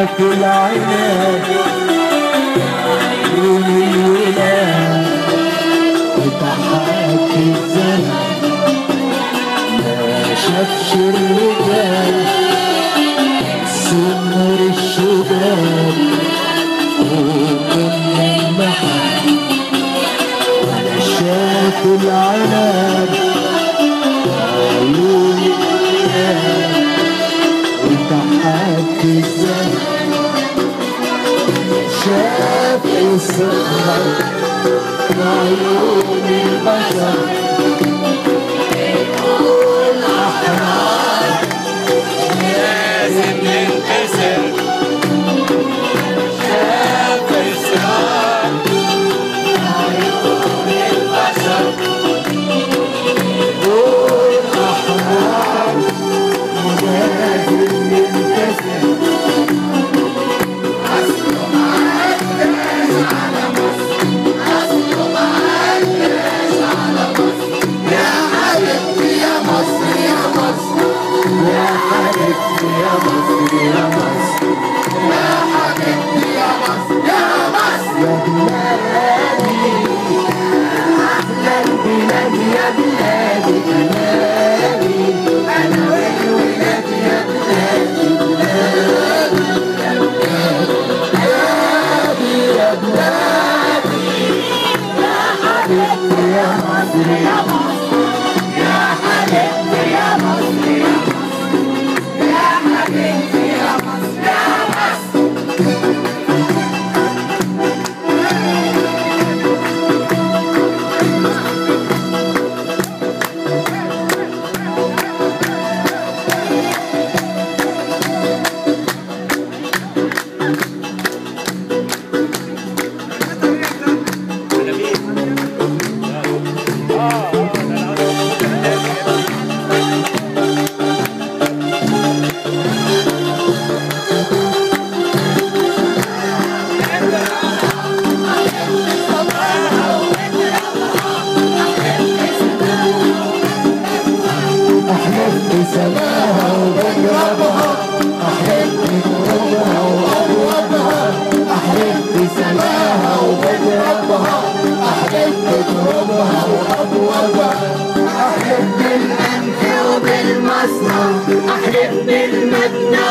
شاف العناد عيون الولاد وتحاكي الزمن ما شافش الرجال سمر الشباب وكنا المحن ولا شاف العناد عيون الولاد وتحاكي الزمن شاف السهر عيون البشر بيقول أحرار لازم ننتصر شاف السهر عيون البشر بيقول أحرار لازم ننتصر يا حبيبتي يا مصر يا مصر يا حبيبتي يا مصر يا مصر يا بلادي أحلى البلاد يا بلادي بلادي أنا والولاد يا بلادي بلادي يا بلادي يا حبيبتي يا مصر يا مصر يا حبيبتي يا مصر يا سماها وبجربها أحب ترابها وأبوابها أحب سماها وبجربها أحب ترابها وأبوابها أحب الأنف وبالمصنع أحب المبنى